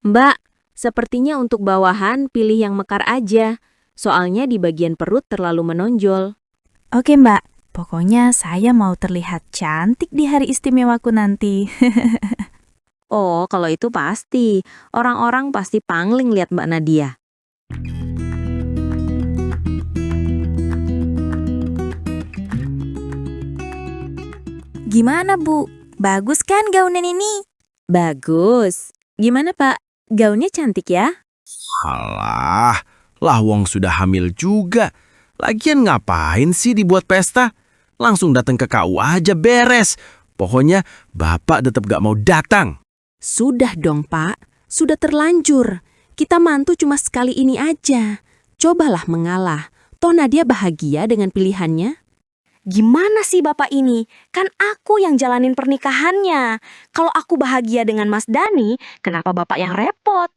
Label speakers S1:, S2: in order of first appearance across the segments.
S1: Mbak, sepertinya untuk bawahan pilih yang mekar aja. Soalnya di bagian perut terlalu menonjol.
S2: Oke Mbak, pokoknya saya mau terlihat cantik di hari istimewaku nanti.
S1: Oh, kalau itu pasti. Orang-orang pasti pangling lihat Mbak Nadia.
S2: Gimana Bu? Bagus kan gaunan ini?
S1: Bagus. Gimana Pak? Gaunnya cantik ya?
S3: Alah, lah wong sudah hamil juga. Lagian ngapain sih dibuat pesta? Langsung datang ke KUA aja beres. Pokoknya bapak tetap gak mau datang.
S1: Sudah dong Pak, sudah terlanjur. Kita mantu cuma sekali ini aja. Cobalah mengalah. Toh Nadia bahagia dengan pilihannya.
S4: Gimana sih Bapak ini? Kan aku yang jalanin pernikahannya. Kalau aku bahagia dengan Mas Dani, kenapa Bapak yang repot?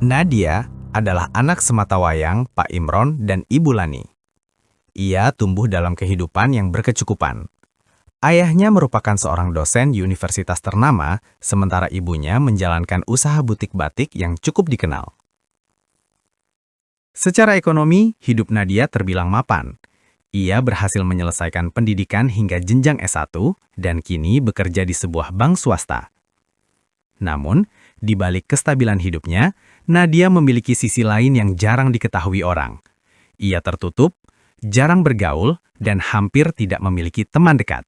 S5: Nadia adalah anak sematawayang Pak Imron dan Ibu Lani. Ia tumbuh dalam kehidupan yang berkecukupan. Ayahnya merupakan seorang dosen universitas ternama, sementara ibunya menjalankan usaha butik batik yang cukup dikenal. Secara ekonomi, hidup Nadia terbilang mapan. Ia berhasil menyelesaikan pendidikan hingga jenjang S1 dan kini bekerja di sebuah bank swasta. Namun, di balik kestabilan hidupnya, Nadia memiliki sisi lain yang jarang diketahui orang. Ia tertutup, jarang bergaul, dan hampir tidak memiliki teman dekat.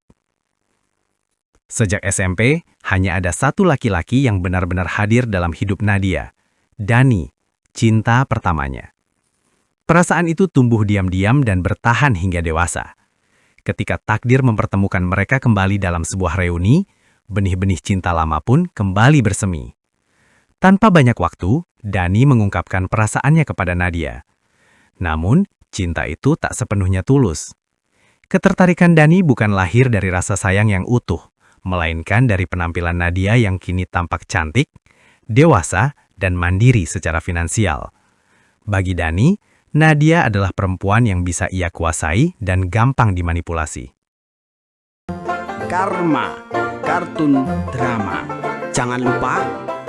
S5: Sejak SMP, hanya ada satu laki-laki yang benar-benar hadir dalam hidup Nadia, Dani, cinta pertamanya. Perasaan itu tumbuh diam-diam dan bertahan hingga dewasa. Ketika takdir mempertemukan mereka kembali dalam sebuah reuni, benih-benih cinta lama pun kembali bersemi. Tanpa banyak waktu, Dani mengungkapkan perasaannya kepada Nadia. Namun, cinta itu tak sepenuhnya tulus. Ketertarikan Dani bukan lahir dari rasa sayang yang utuh, melainkan dari penampilan Nadia yang kini tampak cantik, dewasa, dan mandiri secara finansial. Bagi Dani, Nadia adalah perempuan yang bisa ia kuasai dan gampang dimanipulasi.
S6: Karma, kartun drama. Jangan lupa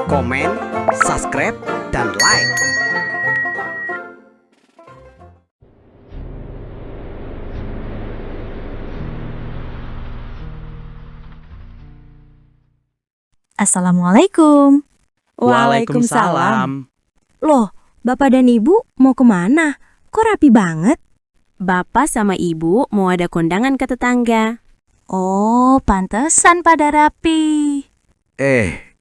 S6: komen, subscribe, dan like.
S2: Assalamualaikum.
S1: Waalaikumsalam.
S2: Loh, Bapak dan Ibu mau kemana? Kok rapi banget?
S1: Bapak sama Ibu mau ada kondangan ke tetangga.
S2: Oh, pantesan pada rapi.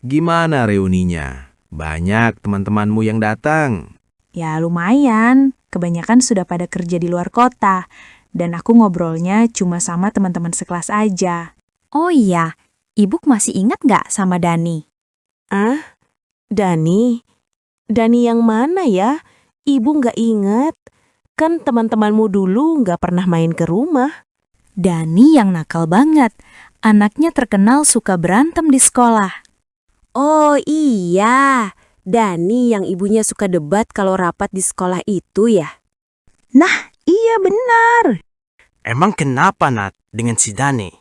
S3: Gimana reuninya? Banyak teman-temanmu yang datang.
S2: Ya lumayan, kebanyakan sudah pada kerja di luar kota. Dan aku ngobrolnya cuma sama teman-teman sekelas aja.
S4: Oh iya, Ibu masih ingat nggak sama Dani?
S7: Ah, Dani? Dani yang mana ya? Ibu nggak ingat. Kan teman-temanmu dulu nggak pernah main ke rumah.
S2: Dani yang nakal banget. Anaknya terkenal suka berantem di sekolah.
S1: Oh iya, Dani yang ibunya suka debat kalau rapat di sekolah itu ya?
S7: Iya benar.
S6: Emang kenapa, Nat, dengan si Dani?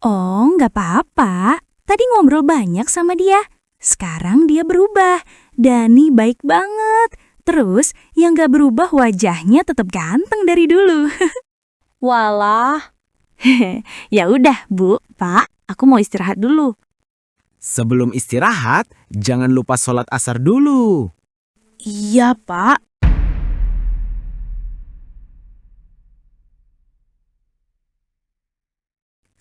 S2: Oh, nggak apa-apa. Tadi ngobrol banyak sama dia. Sekarang dia berubah. Dani baik banget. Terus yang nggak berubah wajahnya tetap ganteng dari dulu.
S4: Walah,
S2: Ya udah, Bu, Pak, aku mau istirahat dulu.
S3: Sebelum istirahat, jangan lupa sholat asar dulu.
S7: Iya, Pak.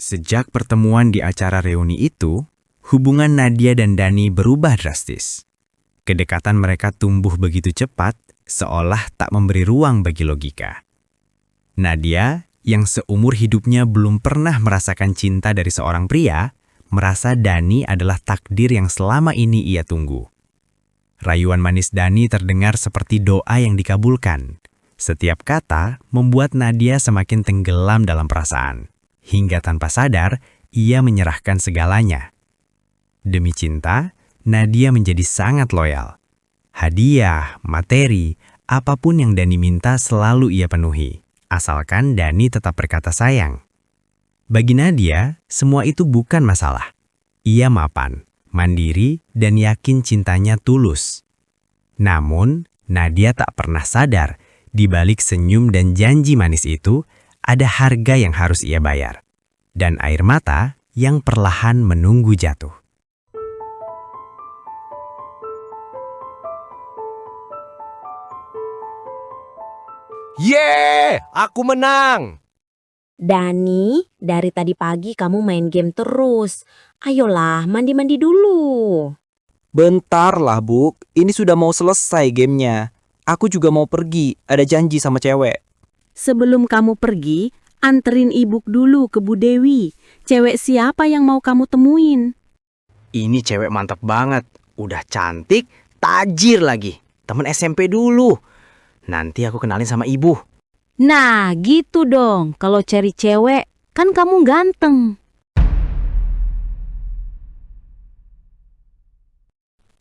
S5: Sejak pertemuan di acara reuni itu, hubungan Nadia dan Dani berubah drastis. Kedekatan mereka tumbuh begitu cepat, seolah tak memberi ruang bagi logika. Nadia, yang seumur hidupnya belum pernah merasakan cinta dari seorang pria, merasa Dani adalah takdir yang selama ini ia tunggu. Rayuan manis Dani terdengar seperti doa yang dikabulkan. Setiap kata membuat Nadia semakin tenggelam dalam perasaan. Hingga tanpa sadar, ia menyerahkan segalanya. Demi cinta, Nadia menjadi sangat loyal. Hadiah, materi, apapun yang Dani minta selalu ia penuhi. Asalkan Dani tetap berkata sayang. Bagi Nadia, semua itu bukan masalah. Ia mapan, mandiri, dan yakin cintanya tulus. Namun, Nadia tak pernah sadar, di balik senyum dan janji manis itu, ada harga yang harus ia bayar. Dan air mata yang perlahan menunggu jatuh.
S6: Yeay, aku menang!
S4: Dani, dari tadi pagi kamu main game terus. Ayolah, mandi-mandi dulu.
S8: Bentar lah, Bu. Ini sudah mau selesai gamenya. Aku juga mau pergi, ada janji sama cewek.
S1: Sebelum kamu pergi, anterin ibu dulu ke Bu Dewi. Cewek siapa yang mau kamu temuin?
S6: Ini cewek mantap banget. Udah cantik, tajir lagi. Temen SMP dulu. Nanti aku kenalin sama ibu.
S1: Nah, gitu dong. Kalau cari cewek, kan kamu ganteng.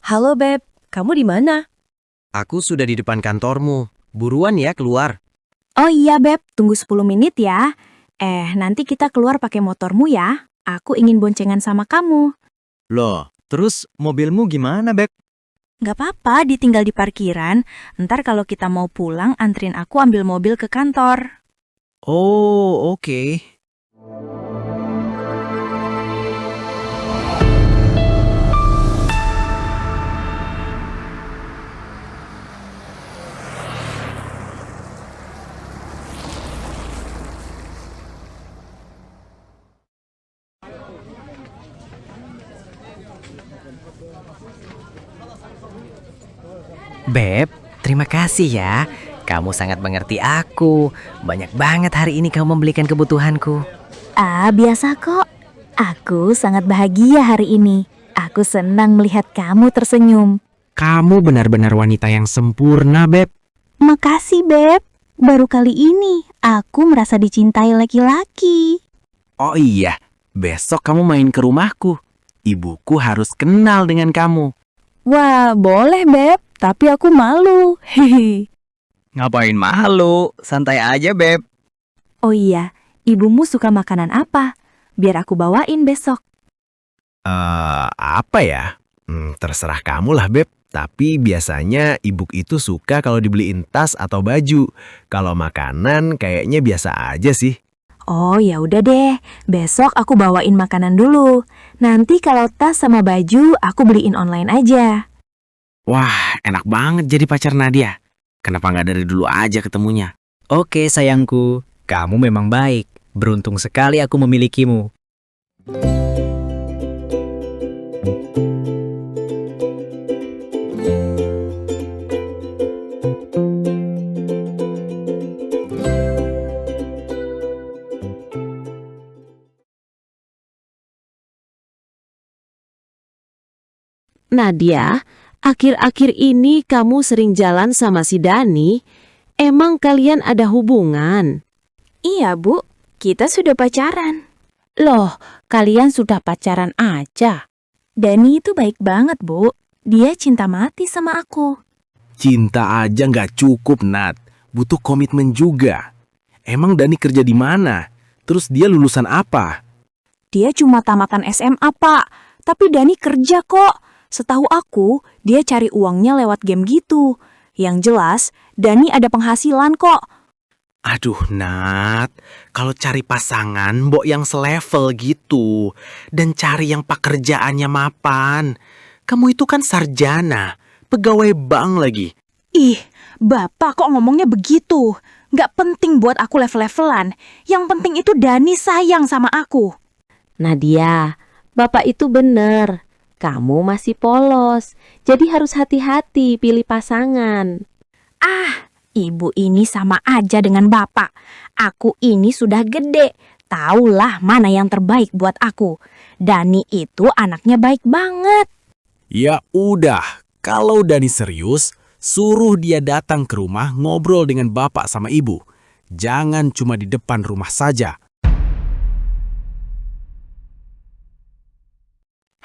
S9: Halo Beb, kamu di mana?
S6: Aku sudah di depan kantormu. Buruan ya keluar.
S2: Oh iya Beb, tunggu 10 menit ya. Nanti kita keluar pakai motormu ya. Aku ingin boncengan sama kamu.
S6: Loh, terus mobilmu gimana, Beb?
S2: Gak apa-apa, ditinggal di parkiran. Ntar kalau kita mau pulang, anterin aku ambil mobil ke kantor.
S6: Oh, oke.
S10: Beb, terima kasih ya. Kamu sangat mengerti aku. Banyak banget hari ini kamu membelikan kebutuhanku.
S2: Biasa kok. Aku sangat bahagia hari ini. Aku senang melihat kamu tersenyum.
S6: Kamu benar-benar wanita yang sempurna, Beb.
S2: Makasih, Beb. Baru kali ini aku merasa dicintai laki-laki.
S3: Oh iya, besok kamu main ke rumahku. Ibuku harus kenal dengan kamu.
S2: Wah, boleh, Beb. Tapi aku malu. Hehe.
S10: Ngapain malu? Santai aja, Beb.
S2: Oh iya, ibumu suka makanan apa? Biar aku bawain besok.
S3: Apa ya? Terserah kamu lah, Beb. Tapi biasanya ibu itu suka kalau dibeliin tas atau baju. Kalau makanan kayaknya biasa aja sih.
S2: Oh ya udah deh, besok aku bawain makanan dulu. Nanti kalau tas sama baju aku beliin online aja.
S3: Wah, enak banget jadi pacar Nadia. Kenapa nggak dari dulu aja ketemunya?
S10: Oke, sayangku. Kamu memang baik. Beruntung sekali aku memilikimu.
S1: Nadia, akhir-akhir ini kamu sering jalan sama si Dani. Emang kalian ada hubungan?
S2: Iya Bu, kita sudah pacaran.
S1: Loh, kalian sudah pacaran aja.
S2: Dani itu baik banget Bu, dia cinta mati sama aku.
S3: Cinta aja nggak cukup, Nat. Butuh komitmen juga. Emang Dani kerja di mana? Terus dia lulusan apa?
S2: Dia cuma tamatan SMA Pak, tapi Dani kerja kok. Setahu aku, dia cari uangnya lewat game gitu. Yang jelas, Dani ada penghasilan kok.
S3: Aduh, Nat. Kalau cari pasangan, mbok yang selevel gitu. Dan cari yang pekerjaannya mapan. Kamu itu kan sarjana, pegawai bank lagi.
S2: Ih, Bapak kok ngomongnya begitu? Nggak penting buat aku level-levelan. Yang penting itu Dani sayang sama aku.
S1: Nadia, Bapak itu bener. Kamu masih polos, jadi harus hati-hati pilih pasangan.
S2: Ibu ini sama aja dengan Bapak. Aku ini sudah gede. Taulah mana yang terbaik buat aku. Dani itu anaknya baik banget.
S3: Ya udah, kalau Dani serius, suruh dia datang ke rumah ngobrol dengan bapak sama ibu. Jangan cuma di depan rumah saja.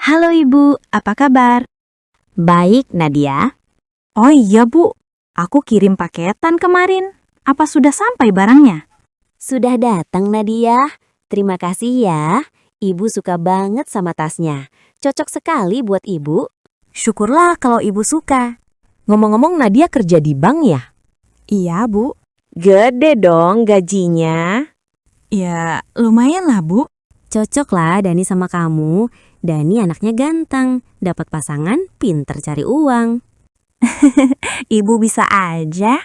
S2: Halo Ibu, apa kabar?
S4: Baik, Nadia.
S2: Oh iya Bu, aku kirim paketan kemarin. Apa sudah sampai barangnya?
S4: Sudah datang, Nadia. Terima kasih ya. Ibu suka banget sama tasnya. Cocok sekali buat Ibu.
S2: Syukurlah kalau Ibu suka.
S7: Ngomong-ngomong, Nadia kerja di bank ya?
S2: Iya Bu.
S7: Gede dong gajinya.
S2: Ya lumayan lah Bu.
S4: Cocok lah Dani sama kamu. Dani anaknya ganteng, dapat pasangan pinter cari uang.
S2: Ibu bisa aja.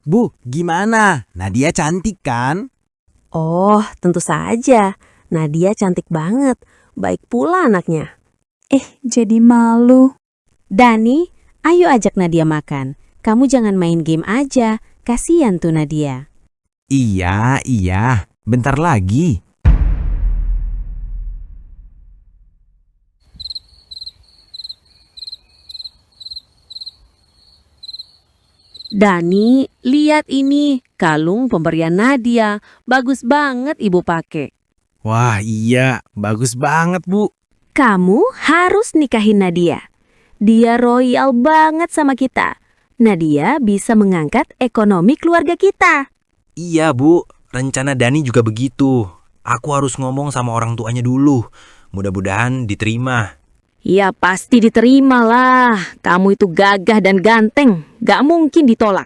S3: Bu, gimana? Nadia cantik kan?
S7: Oh, tentu saja. Nadia cantik banget. Baik pula anaknya.
S2: Jadi malu.
S1: Dani, ayo ajak Nadia makan. Kamu jangan main game aja. Kasian tuh Nadia.
S3: Iya. Bentar lagi.
S1: Dani, lihat ini. Kalung pemberian Nadia. Bagus banget ibu pakai.
S3: Wah, iya. Bagus banget, Bu.
S1: Kamu harus nikahin Nadia. Dia royal banget sama kita. Nadia bisa mengangkat ekonomi keluarga kita.
S8: Iya, Bu. Rencana Dani juga begitu. Aku harus ngomong sama orang tuanya dulu. Mudah-mudahan diterima.
S1: Ya pasti diterima lah. Kamu itu gagah dan ganteng. Gak mungkin ditolak.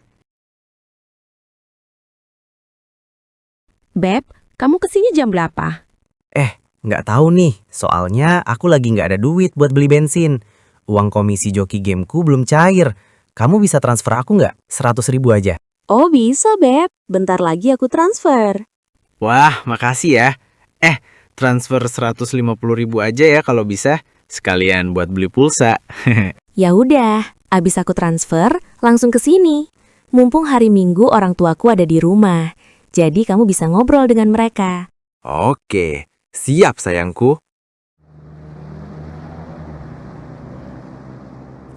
S1: Beb, kamu kesini jam berapa?
S6: Nggak tahu nih, soalnya aku lagi nggak ada duit buat beli bensin. Uang komisi joki gameku belum cair. Kamu bisa transfer aku nggak? 100.000 aja.
S7: Oh bisa, Beb. Bentar lagi aku transfer.
S3: Wah, makasih ya. Transfer 150.000 aja ya kalau bisa. Sekalian buat beli pulsa.
S7: Ya udah, abis aku transfer, langsung ke sini. Mumpung hari Minggu orang tuaku ada di rumah. Jadi kamu bisa ngobrol dengan mereka.
S3: Oke, siap sayangku.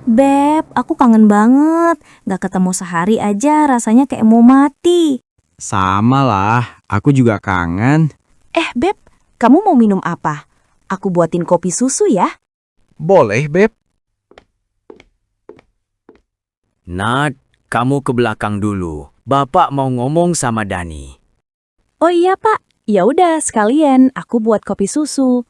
S2: Beb, aku kangen banget. Gak ketemu sehari aja rasanya kayak mau mati.
S3: Sama lah, aku juga kangen.
S7: Beb, kamu mau minum apa? Aku buatin kopi susu ya.
S3: Boleh, Beb.
S11: Nat, kamu ke belakang dulu. Bapak mau ngomong sama Dani.
S7: Oh iya, Pak. Ya udah, sekalian aku buat kopi susu.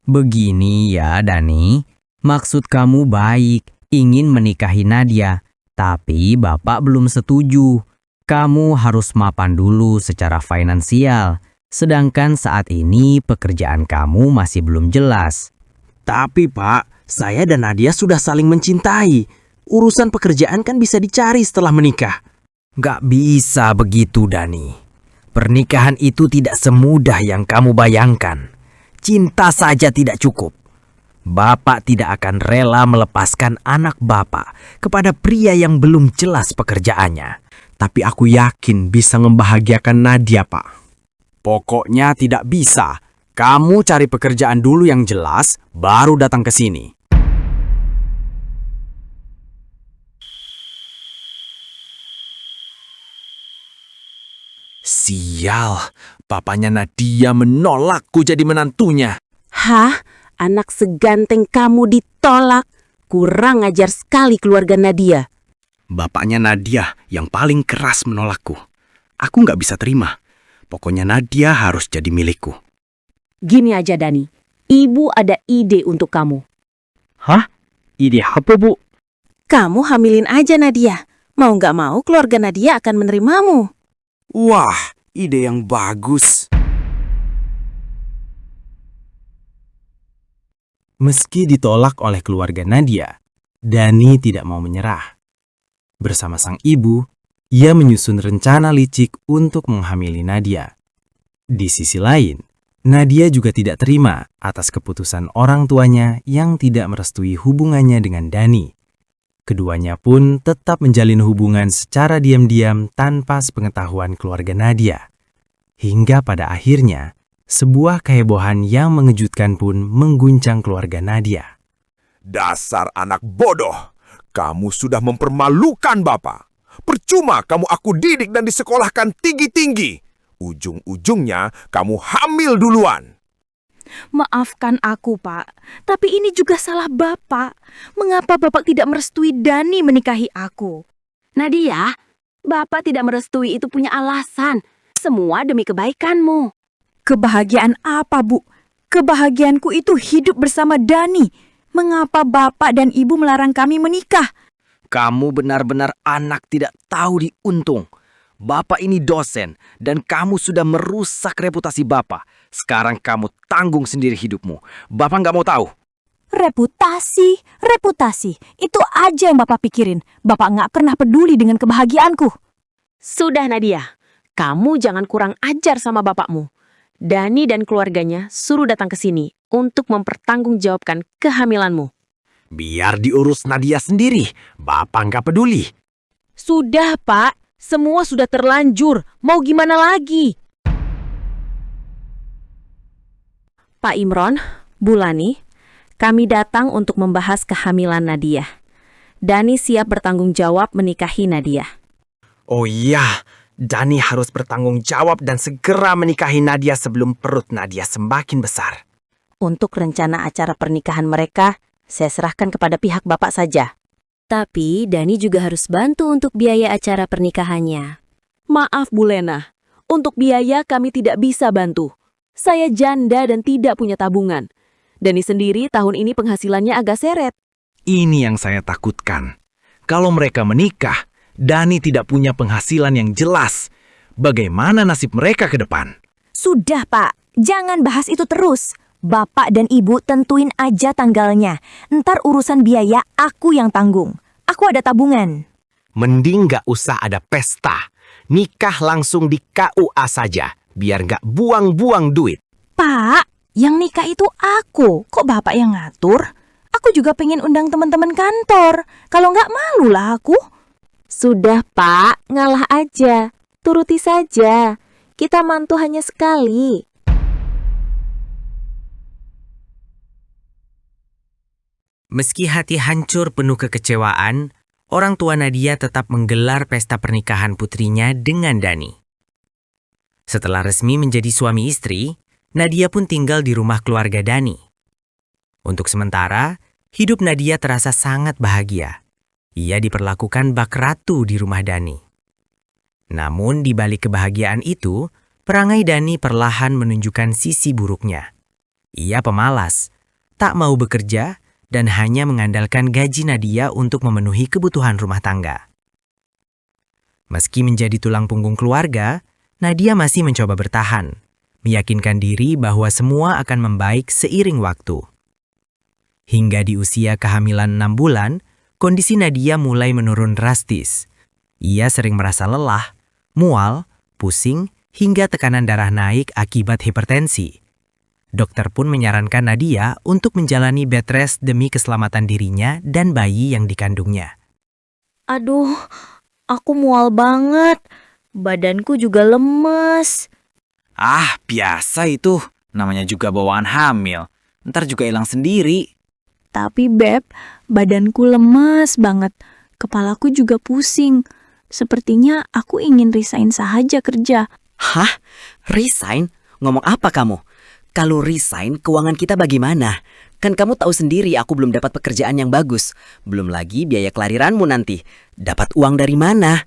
S10: Begini ya Dani, maksud kamu baik, ingin menikahi Nadia, tapi Bapak belum setuju. Kamu harus mapan dulu secara finansial, sedangkan saat ini pekerjaan kamu masih belum jelas.
S3: Tapi Pak, saya dan Nadia sudah saling mencintai. Urusan pekerjaan kan bisa dicari setelah menikah.
S10: Gak bisa begitu Dani. Pernikahan itu tidak semudah yang kamu bayangkan. Cinta saja tidak cukup. Bapak tidak akan rela melepaskan anak Bapak kepada pria yang belum jelas pekerjaannya.
S3: Tapi aku yakin bisa membahagiakan Nadia, Pak. Pokoknya tidak bisa. Kamu cari pekerjaan dulu yang jelas, baru datang ke sini. Sial, papanya Nadia menolakku jadi menantunya.
S1: Hah? Anak seganteng kamu ditolak? Kurang ajar sekali keluarga Nadia.
S3: Bapaknya Nadia yang paling keras menolakku. Aku nggak bisa terima. Pokoknya Nadia harus jadi milikku.
S1: Gini aja Dani, ibu ada ide untuk kamu.
S3: Hah? Ide apa, Bu?
S1: Kamu hamilin aja Nadia. Mau nggak mau keluarga Nadia akan menerimamu.
S3: Wah, ide yang bagus. Meski ditolak oleh keluarga Nadia, Dani tidak mau menyerah. Bersama sang ibu, ia menyusun rencana licik untuk menghamili Nadia. Di sisi lain, Nadia juga tidak terima atas keputusan orang tuanya yang tidak merestui hubungannya dengan Dani. Keduanya pun tetap menjalin hubungan secara diam-diam tanpa sepengetahuan keluarga Nadia. Hingga pada akhirnya, sebuah kehebohan yang mengejutkan pun mengguncang keluarga Nadia.
S12: Dasar anak bodoh. Kamu sudah mempermalukan Bapak. Percuma kamu aku didik dan disekolahkan tinggi-tinggi. Ujung-ujungnya kamu hamil duluan.
S2: Maafkan aku, Pak. Tapi ini juga salah Bapak. Mengapa Bapak tidak merestui Dani menikahi aku?
S1: Nadia, Bapak tidak merestui itu punya alasan. Semua demi kebaikanmu.
S2: Kebahagiaan apa, Bu? Kebahagiaanku itu hidup bersama Dani. Mengapa Bapak dan Ibu melarang kami menikah?
S10: Kamu benar-benar anak tidak tahu diuntung. Bapak ini dosen dan kamu sudah merusak reputasi Bapak. Sekarang kamu tanggung sendiri hidupmu. Bapak nggak mau tahu.
S2: Reputasi. Itu aja yang Bapak pikirin. Bapak nggak pernah peduli dengan kebahagiaanku.
S1: Sudah Nadia, kamu jangan kurang ajar sama bapakmu. Dani dan keluarganya suruh datang ke sini untuk mempertanggungjawabkan kehamilanmu.
S3: Biar diurus Nadia sendiri. Bapak nggak peduli.
S9: Sudah, Pak. Semua sudah terlanjur. Mau gimana lagi?
S1: Pak Imron, Bulani, kami datang untuk membahas kehamilan Nadia. Dani siap bertanggung jawab menikahi Nadia.
S3: Oh iya, Dani harus bertanggung jawab dan segera menikahi Nadia sebelum perut Nadia semakin besar.
S1: Untuk rencana acara pernikahan mereka, saya serahkan kepada pihak Bapak saja.
S9: Tapi Dani juga harus bantu untuk biaya acara pernikahannya.
S1: Maaf Bu Lena, untuk biaya kami tidak bisa bantu. Saya janda dan tidak punya tabungan. Dani sendiri tahun ini penghasilannya agak seret.
S3: Ini yang saya takutkan. Kalau mereka menikah, Dani tidak punya penghasilan yang jelas. Bagaimana nasib mereka ke depan?
S2: Sudah, Pak. Jangan bahas itu terus. Bapak dan Ibu tentuin aja tanggalnya. Ntar urusan biaya aku yang tanggung. Aku ada tabungan.
S3: Mending nggak usah ada pesta. Nikah langsung di KUA saja, biar nggak buang-buang duit.
S2: Pak, yang nikah itu aku. Kok Bapak yang ngatur? Aku juga pengen undang teman-teman kantor. Kalau nggak malu lah aku.
S1: Sudah Pak, ngalah aja. Turuti saja. Kita mantu hanya sekali.
S6: Meski hati hancur penuh kekecewaan, orang tua Nadia tetap menggelar pesta pernikahan putrinya dengan Dani. Setelah resmi menjadi suami istri, Nadia pun tinggal di rumah keluarga Dani. Untuk sementara, hidup Nadia terasa sangat bahagia. Ia diperlakukan bak ratu di rumah Dani. Namun di balik kebahagiaan itu, perangai Dani perlahan menunjukkan sisi buruknya. Ia pemalas, tak mau bekerja, dan hanya mengandalkan gaji Nadia untuk memenuhi kebutuhan rumah tangga. Meski menjadi tulang punggung keluarga, Nadia masih mencoba bertahan, meyakinkan diri bahwa semua akan membaik seiring waktu. Hingga di usia kehamilan 6 bulan, kondisi Nadia mulai menurun drastis. Ia sering merasa lelah, mual, pusing, hingga tekanan darah naik akibat hipertensi. Dokter pun menyarankan Nadia untuk menjalani bed rest demi keselamatan dirinya dan bayi yang dikandungnya.
S4: Aduh, aku mual banget. Badanku juga lemes.
S11: Ah, biasa itu. Namanya juga bawaan hamil. Ntar juga hilang sendiri.
S2: Tapi Beb, badanku lemas banget. Kepalaku juga pusing. Sepertinya aku ingin resign saja kerja.
S13: Hah? Resign? Ngomong apa kamu? Kalau resign, keuangan kita bagaimana? Kan kamu tahu sendiri aku belum dapat pekerjaan yang bagus. Belum lagi biaya kelahiranmu nanti. Dapat uang dari mana?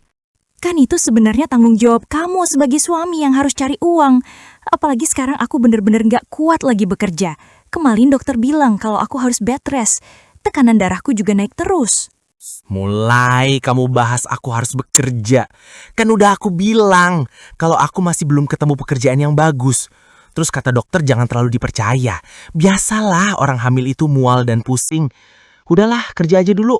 S2: Kan itu sebenarnya tanggung jawab kamu sebagai suami yang harus cari uang. Apalagi sekarang aku bener-bener gak kuat lagi bekerja. Kemarin dokter bilang kalau aku harus bed rest. Tekanan darahku juga naik terus.
S3: Mulai kamu bahas aku harus bekerja. Kan udah aku bilang kalau aku masih belum ketemu pekerjaan yang bagus. Terus kata dokter jangan terlalu dipercaya. Biasalah orang hamil itu mual dan pusing. Udahlah, kerja aja dulu.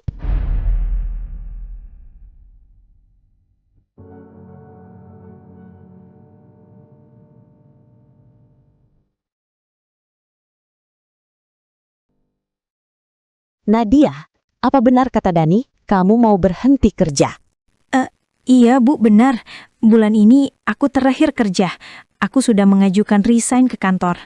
S7: Nadia, apa benar kata Dani? Kamu mau berhenti kerja?
S2: Iya Bu, benar. Bulan ini aku terakhir kerja. Aku sudah mengajukan resign ke kantor.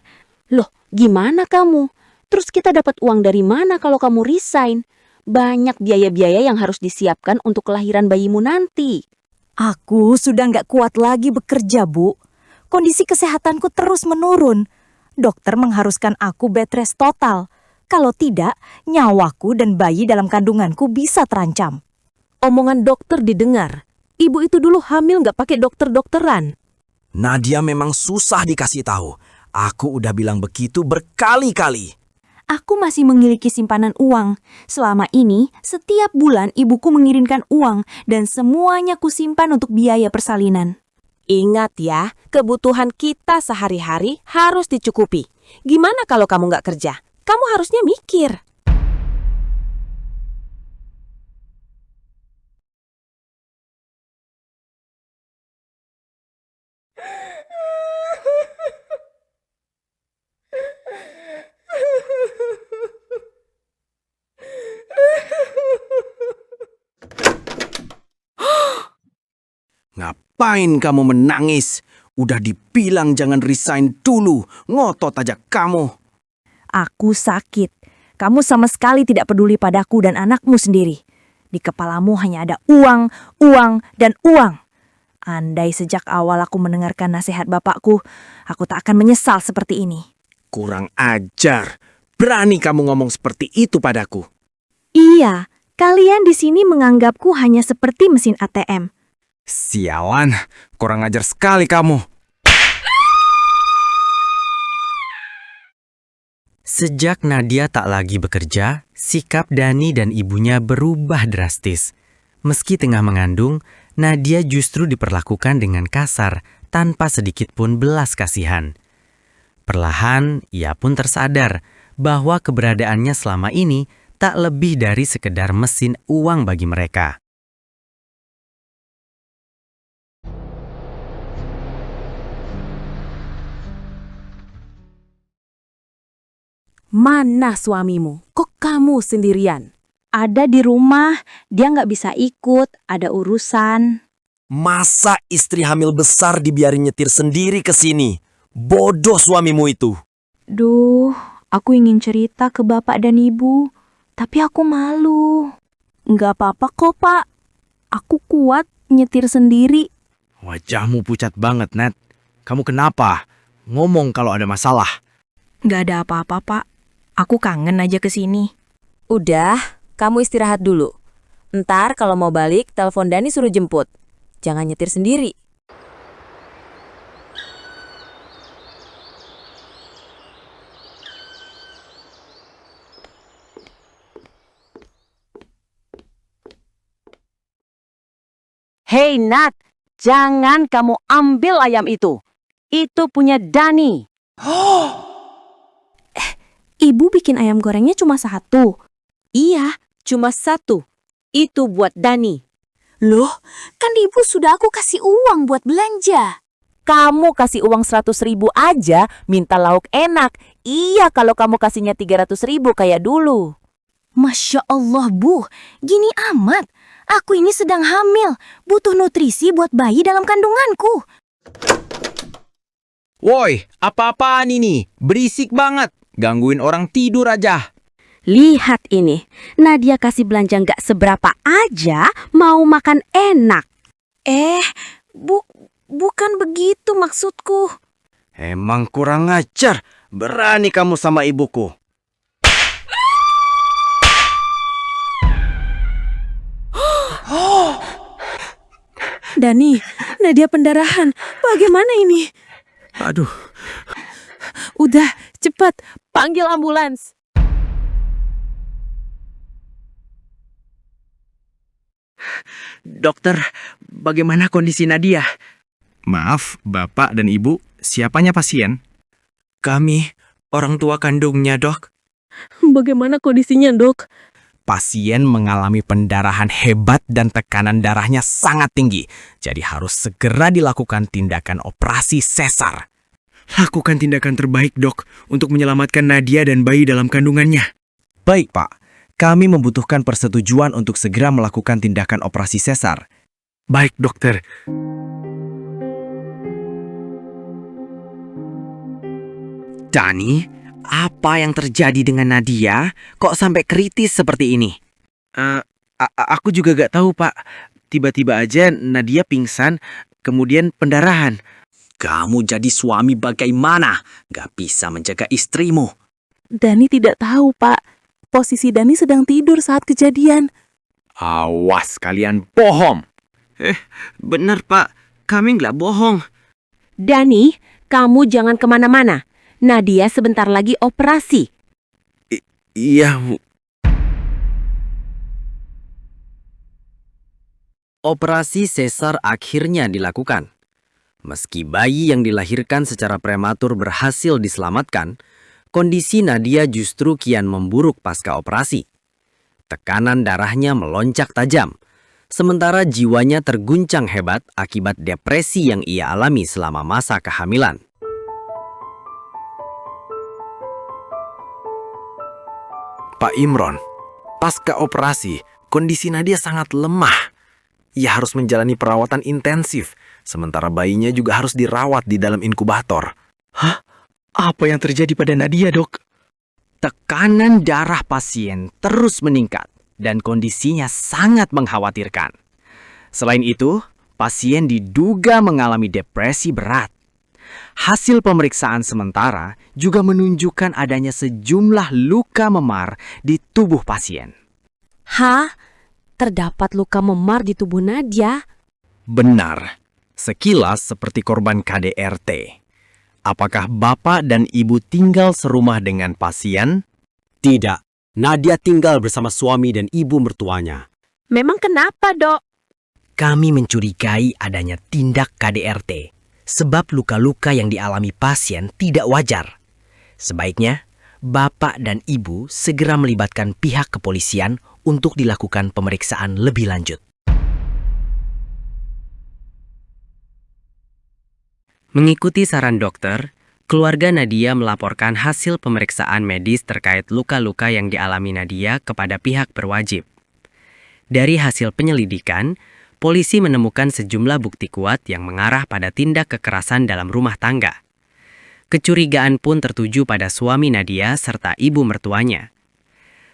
S1: Loh, gimana kamu? Terus kita dapat uang dari mana kalau kamu resign? Banyak biaya-biaya yang harus disiapkan untuk kelahiran bayimu nanti.
S2: Aku sudah nggak kuat lagi bekerja, Bu. Kondisi kesehatanku terus menurun. Dokter mengharuskan aku bed rest total. Kalau tidak, nyawaku dan bayi dalam kandunganku bisa terancam.
S9: Omongan dokter didengar. Ibu itu dulu hamil nggak pakai dokter-dokteran.
S10: Nadia memang susah dikasih tahu. Aku udah bilang begitu berkali-kali.
S2: Aku masih memiliki simpanan uang. Selama ini, setiap bulan ibuku mengirimkan uang dan semuanya kusimpan untuk biaya persalinan.
S9: Ingat ya, kebutuhan kita sehari-hari harus dicukupi. Gimana kalau kamu nggak kerja? Kamu harusnya mikir.
S3: Ngapain kamu menangis? Udah dibilang jangan resign dulu. Ngotot aja kamu.
S2: Aku sakit. Kamu sama sekali tidak peduli padaku dan anakmu sendiri. Di kepalamu hanya ada uang, uang, dan uang. Andai sejak awal aku mendengarkan nasihat bapakku, aku tak akan menyesal seperti ini.
S3: Kurang ajar. Berani kamu ngomong seperti itu padaku.
S2: Iya, kalian di sini menganggapku hanya seperti mesin ATM.
S3: Sialan, kurang ajar sekali kamu.
S6: Sejak Nadia tak lagi bekerja, sikap Dani dan ibunya berubah drastis. Meski tengah mengandung, Nadia justru diperlakukan dengan kasar tanpa sedikit pun belas kasihan. Perlahan, ia pun tersadar bahwa keberadaannya selama ini tak lebih dari sekedar mesin uang bagi mereka.
S9: Mana suamimu? Kok kamu sendirian?
S4: Ada di rumah, dia nggak bisa ikut, ada urusan.
S10: Masa istri hamil besar dibiarin nyetir sendiri ke sini? Bodoh suamimu itu.
S4: Duh, aku ingin cerita ke bapak dan ibu, tapi aku malu.
S2: Nggak apa-apa kok, Pak. Aku kuat nyetir sendiri.
S3: Wajahmu pucat banget, Nat. Kamu kenapa? Ngomong kalau ada masalah.
S2: Nggak ada apa-apa, Pak. Aku kangen aja ke sini.
S9: Udah, kamu istirahat dulu. Ntar kalau mau balik, telepon Dani suruh jemput. Jangan nyetir sendiri. Hei Nat, jangan kamu ambil ayam itu. Itu punya Dani.
S2: Ibu bikin ayam gorengnya cuma satu.
S9: Iya, cuma satu. Itu buat Dani.
S2: Loh, kan ibu sudah aku kasih uang buat belanja.
S9: Kamu kasih uang 100.000 aja, minta lauk enak. Iya kalau kamu kasihnya 300.000 kayak dulu.
S2: Masya Allah, Bu. Gini amat. Aku ini sedang hamil. Butuh nutrisi buat bayi dalam kandunganku.
S3: Woi, apa-apaan ini? Berisik banget. Gangguin orang tidur aja.
S1: Lihat ini, Nadia kasih belanja nggak seberapa aja, mau makan enak.
S2: Bukan begitu maksudku.
S3: Emang kurang ajar. Berani kamu sama ibuku.
S9: Dani, Nadia pendarahan. Bagaimana ini?
S3: Aduh.
S9: Udah, cepat, panggil ambulans.
S6: Dokter, bagaimana kondisi Nadia?
S3: Maaf, Bapak dan Ibu, siapanya pasien?
S6: Kami, orang tua kandungnya, Dok.
S9: Bagaimana kondisinya, Dok?
S3: Pasien mengalami pendarahan hebat dan tekanan darahnya sangat tinggi. Jadi harus segera dilakukan tindakan operasi sesar.
S6: Lakukan tindakan terbaik, Dok, untuk menyelamatkan Nadia dan bayi dalam kandungannya.
S3: Baik, Pak. Kami membutuhkan persetujuan untuk segera melakukan tindakan operasi sesar.
S6: Baik, dokter.
S14: Dani,
S6: Apa yang terjadi dengan Nadia? Kok sampai kritis seperti ini?
S3: Aku juga gak tahu, Pak. Tiba-tiba aja Nadia pingsan, kemudian pendarahan.
S10: Kamu jadi suami bagaimana? Gak bisa menjaga istrimu.
S7: Dani tidak tahu, Pak. Posisi Dani sedang tidur saat kejadian.
S3: Awas kalian bohong.
S6: Benar, Pak. Kami nggak bohong.
S9: Dani, kamu jangan kemana-mana. Nadia sebentar lagi operasi.
S3: Iya, Bu.
S10: Operasi sesar akhirnya dilakukan. Meski bayi yang dilahirkan secara prematur berhasil diselamatkan, kondisi Nadia justru kian memburuk pasca operasi. Tekanan darahnya melonjak tajam, sementara jiwanya terguncang hebat akibat depresi yang ia alami selama masa kehamilan.
S3: Pak Imron, pasca operasi, kondisi Nadia sangat lemah. Ia harus menjalani perawatan intensif, sementara bayinya juga harus dirawat di dalam inkubator.
S5: Hah? Apa yang terjadi pada Nadia, Dok?
S10: Tekanan darah pasien terus meningkat dan kondisinya sangat mengkhawatirkan. Selain itu, pasien diduga mengalami depresi berat. Hasil pemeriksaan sementara juga menunjukkan adanya sejumlah luka memar di tubuh pasien.
S9: Hah? Terdapat luka memar di tubuh Nadia?
S5: Benar. Sekilas seperti korban KDRT. Apakah Bapak dan Ibu tinggal serumah dengan pasien?
S10: Tidak. Nadia tinggal bersama suami dan ibu mertuanya.
S9: Memang kenapa, Dok?
S10: Kami mencurigai adanya tindak KDRT, sebab luka-luka yang dialami pasien tidak wajar. Sebaiknya, Bapak dan Ibu segera melibatkan pihak kepolisian untuk dilakukan pemeriksaan lebih lanjut.
S6: Mengikuti saran dokter, keluarga Nadia melaporkan hasil pemeriksaan medis terkait luka-luka yang dialami Nadia kepada pihak berwajib. Dari hasil penyelidikan, polisi menemukan sejumlah bukti kuat yang mengarah pada tindak kekerasan dalam rumah tangga. Kecurigaan pun tertuju pada suami Nadia serta ibu mertuanya.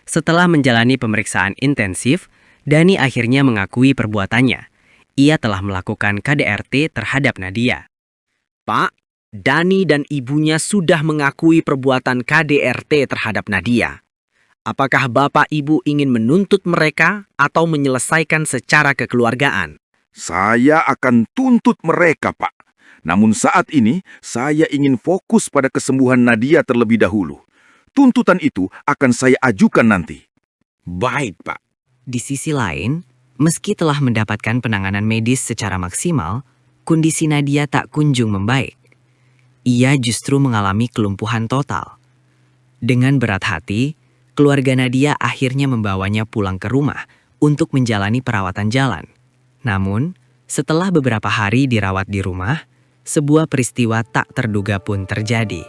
S6: Setelah menjalani pemeriksaan intensif, Dani akhirnya mengakui perbuatannya. Ia telah melakukan KDRT terhadap Nadia.
S10: Pak, Dani dan ibunya sudah mengakui perbuatan KDRT terhadap Nadia. Apakah Bapak Ibu ingin menuntut mereka atau menyelesaikan secara kekeluargaan?
S12: Saya akan tuntut mereka, Pak. Namun saat ini, saya ingin fokus pada kesembuhan Nadia terlebih dahulu. Tuntutan itu akan saya ajukan nanti.
S6: Baik, Pak. Di sisi lain, meski telah mendapatkan penanganan medis secara maksimal, kondisi Nadia tak kunjung membaik. Ia justru mengalami kelumpuhan total. Dengan berat hati, keluarga Nadia akhirnya membawanya pulang ke rumah untuk menjalani perawatan jalan. Namun, setelah beberapa hari dirawat di rumah, sebuah peristiwa tak terduga pun terjadi.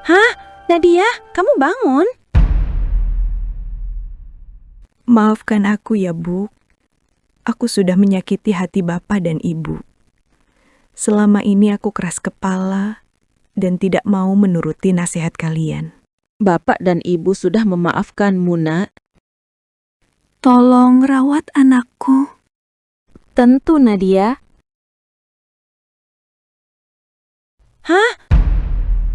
S1: Hah? Nadia, kamu bangun?
S2: Maafkan aku ya, Bu. Aku sudah menyakiti hati Bapak dan Ibu. Selama ini aku keras kepala dan tidak mau menuruti nasihat kalian.
S7: Bapak dan Ibu sudah memaafkanmu, Nak.
S2: Tolong rawat anakku.
S9: Tentu, Nadia.
S1: Hah?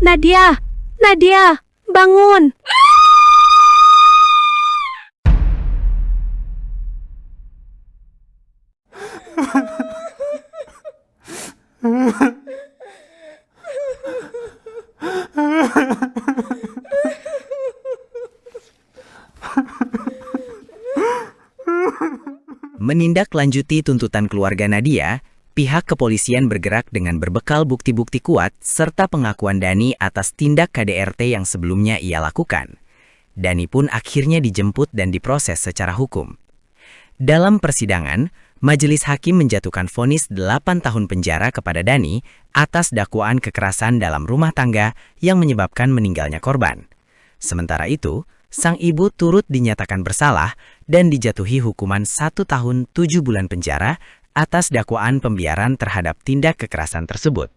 S9: Nadia! Nadia! Bangun!
S6: Menindaklanjuti tuntutan keluarga Nadia, pihak kepolisian bergerak dengan berbekal bukti-bukti kuat serta pengakuan Dani atas tindak KDRT yang sebelumnya ia lakukan. Dani pun akhirnya dijemput dan diproses secara hukum. Dalam persidangan, Majelis hakim menjatuhkan vonis 8 tahun penjara kepada Dani atas dakwaan kekerasan dalam rumah tangga yang menyebabkan meninggalnya korban. Sementara itu, sang ibu turut dinyatakan bersalah dan dijatuhi hukuman 1 tahun 7 bulan penjara atas dakwaan pembiaran terhadap tindak kekerasan tersebut.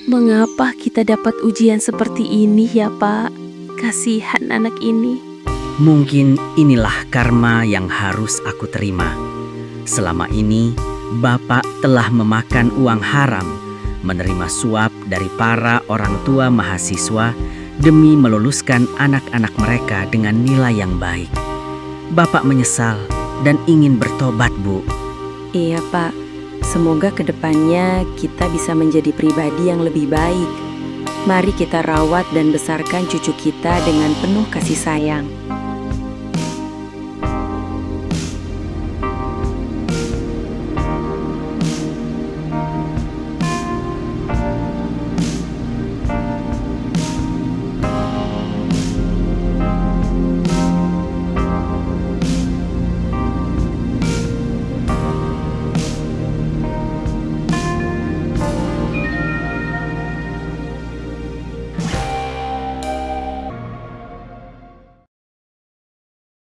S1: Mengapa kita dapat ujian seperti ini ya Pak? Kasihan anak ini.
S13: Mungkin inilah karma yang harus aku terima. Selama ini, Bapak telah memakan uang haram, menerima suap dari para orang tua mahasiswa demi meluluskan anak-anak mereka dengan nilai yang baik. Bapak menyesal dan ingin bertobat, Bu.
S14: Iya, Pak. Semoga kedepannya kita bisa menjadi pribadi yang lebih baik. Mari kita rawat dan besarkan cucu kita dengan penuh kasih sayang.